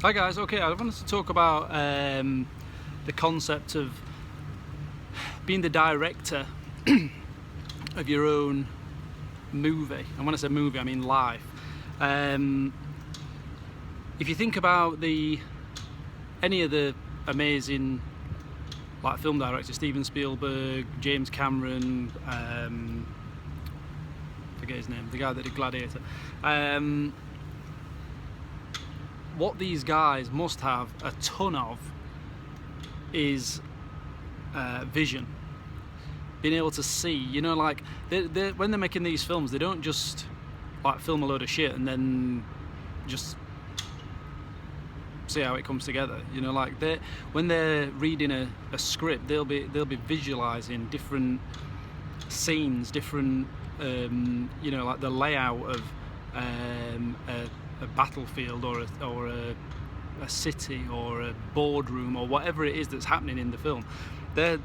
Hi guys, okay, I wanted to talk about the concept of being the director of your own movie. And when I say movie, I mean life. If you think about any of the amazing film directors, Steven Spielberg, James Cameron, forget his name, the guy that did Gladiator. What these guys must have a ton of is vision. Being able to see, when they're making these films, they don't just film a load of shit and then just see how it comes together. When they're reading a script, they'll be visualizing different scenes, different the layout of a battlefield or a city or a boardroom or whatever it is that's happening in the film. They're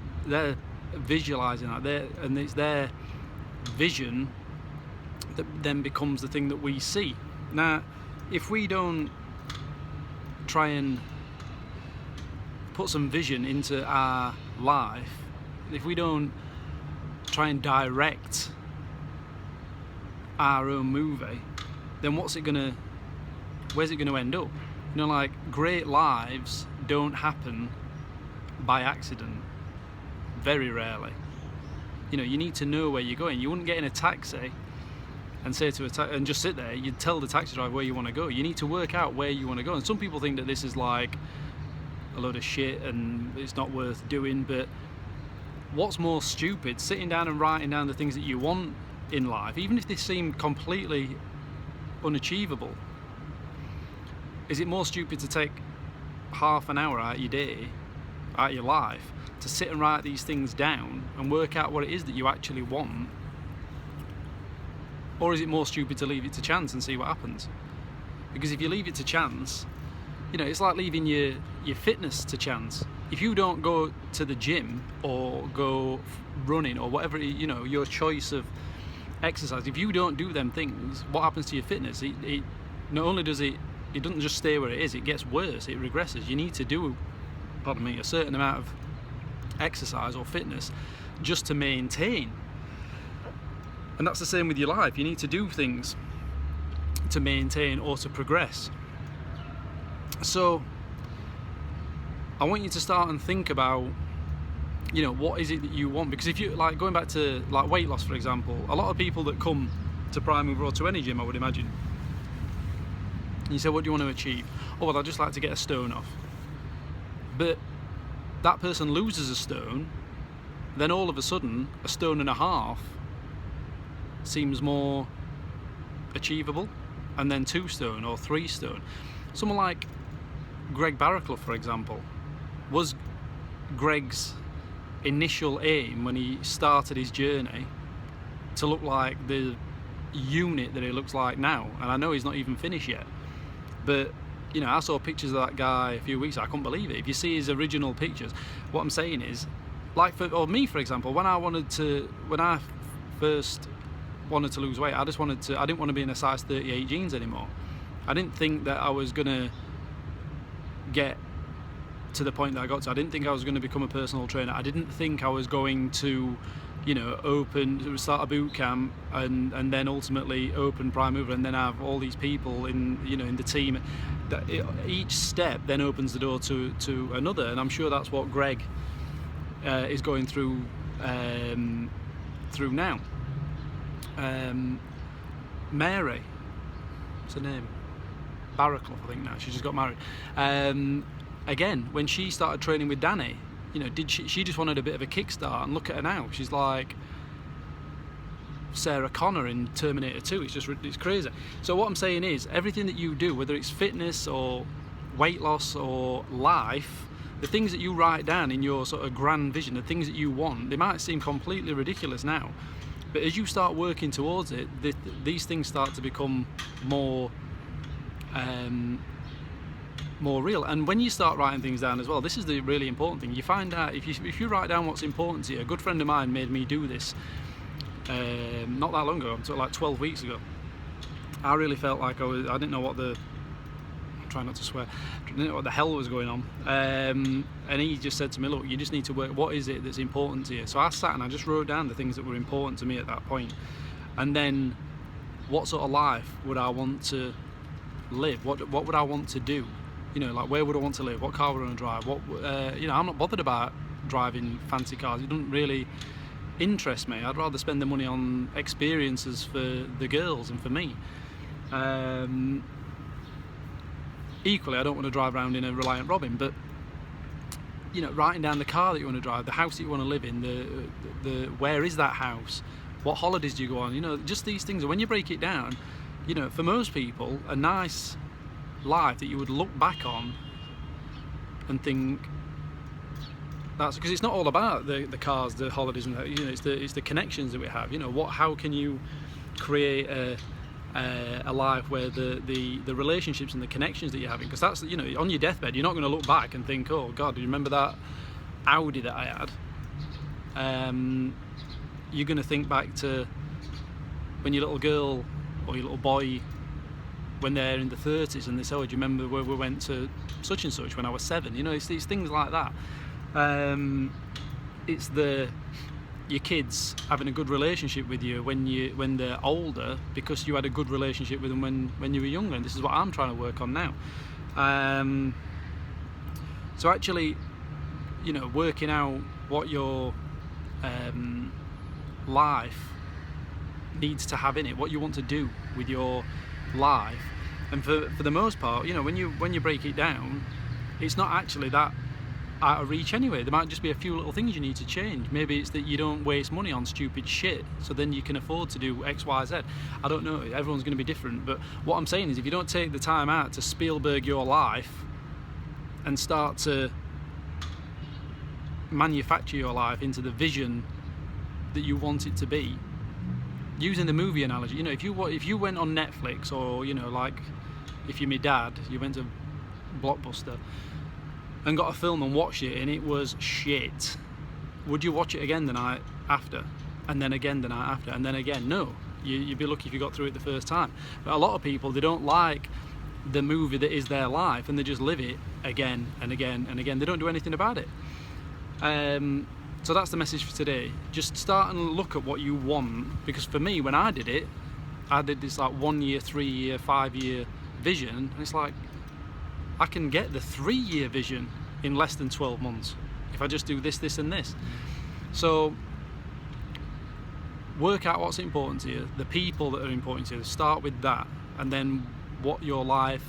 visualizing that, and it's their vision that then becomes the thing that we see. Now, if we don't try and put some vision into our life, if we don't try and direct our own movie, then where's it going to end up? Great lives don't happen by accident, very rarely. You need to know where you're going. You wouldn't get in a taxi and say and just sit there. You'd tell the taxi driver where you want to go. You need to work out where you want to go. And some people think that this is like a load of shit and it's not worth doing, but what's more stupid, sitting down and writing down the things that you want in life, even if they seem completely unachievable? Is it more stupid to take half an hour out of your day, out of your life, to sit and write these things down and work out what it is that you actually want? Or is it more stupid to leave it to chance and see what happens? Because if you leave it to chance, it's like leaving your fitness to chance. If you don't go to the gym or go running or whatever, your choice of exercise, if you don't do them things, what happens to your fitness? It not only does it doesn't just stay where it is, it gets worse, it regresses. You need to do, a certain amount of exercise or fitness just to maintain. And that's the same with your life. You need to do things to maintain or to progress. So I want you to start and think about what is it that you want? Because if you going back to weight loss, for example, a lot of people that come to Prime Mover or to any gym, I would imagine, you say, what do you want to achieve? Oh, well, I'd just like to get a stone off. But that person loses a stone, then all of a sudden a stone and a half seems more achievable, and then 2 stone or 3 stone. Someone like Greg Barraclough, for example, was Greg's initial aim when he started his journey to look like the unit that he looks like now. And I know he's not even finished yet, but I saw pictures of that guy a few weeks ago. I couldn't believe it. If you see his original pictures, what I'm saying is, for example, when I first wanted to lose weight, I didn't want to be in a size 38 jeans anymore. I didn't think that I was gonna get to the point that I got to. I didn't think I was going to become a personal trainer. I didn't think I was going to start a boot camp and then ultimately open Prime Mover and then have all these people in the team. Each step then opens the door to another, and I'm sure that's what Greg is going through now. Mary, what's her name? Barraclough, I think now. She just got married. Again, when she started training with Danny, she just wanted a bit of a kickstart, and look at her now. She's like Sarah Connor in Terminator 2. It's crazy. So what I'm saying is, everything that you do, whether it's fitness or weight loss or life, the things that you write down in your sort of grand vision, the things that you want, they might seem completely ridiculous now, but as you start working towards it, these things start to become more real. And when you start writing things down as well, this is the really important thing. You find out if you write down what's important to you. A good friend of mine made me do this not that long ago, like 12 weeks ago. I really felt like I didn't know what the try not to swear. I didn't know what the hell was going on. And he just said to me, look, you just need to work, what is it that's important to you? So I sat and I just wrote down the things that were important to me at that point. And then what sort of life would I want to live? What would I want to do? You know, like, where would I want to live? What car would I want to drive? You know, I'm not bothered about driving fancy cars. It doesn't really interest me. I'd rather spend the money on experiences for the girls and for me. Equally, I don't want to drive around in a Reliant Robin, but you know, writing down the car that you want to drive, the house that you want to live in, the where is that house, what holidays do you go on, you know, just these things. And when you break it down, you know, for most people, a nice life that you would look back on and think, that's because it's not all about the cars, the holidays, and you know, it's the connections that we have. You know, how can you create a life where the relationships and the connections that you're having, because that's, you know, on your deathbed you're not going to look back and think, oh God, do you remember that Audi that I had? You're going to think back to when your little girl or your little boy, when they're in the 30s, and they say, oh, do you remember where we went to such and such when I was 7? You know, it's these things like that. It's your kids having a good relationship with you when they're older, because you had a good relationship with them when you were younger. And this is what I'm trying to work on now. So actually, you know, working out what your life needs to have in it, what you want to do with your life. And for the most part, you know, when you break it down, it's not actually that out of reach anyway. There might just be a few little things you need to change. Maybe it's that you don't waste money on stupid shit, so then you can afford to do X, Y, Z. I don't know, everyone's going to be different, but what I'm saying is, if you don't take the time out to Spielberg your life and start to manufacture your life into the vision that you want it to be, using the movie analogy, you know, if you went on Netflix, or, you know, like if you're my dad, you went to Blockbuster and got a film and watched it and it was shit, would you watch it again the night after, and then again the night after, and then again? No, you'd be lucky if you got through it the first time. But a lot of people, they don't like the movie that is their life, and they just live it again and again and again. They don't do anything about it. So that's the message for today. Just start and look at what you want, because for me, when I did it, I did this like 1 year, 3 year, 5 year vision, and it's like, I can get the 3 year vision in less than 12 months if I just do this, this and this. So work out what's important to you, the people that are important to you, start with that, and then what your life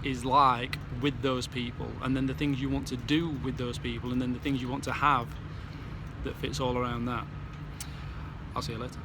is like with those people, and then the things you want to do with those people, and then the things you want to have that fits all around that. I'll see you later.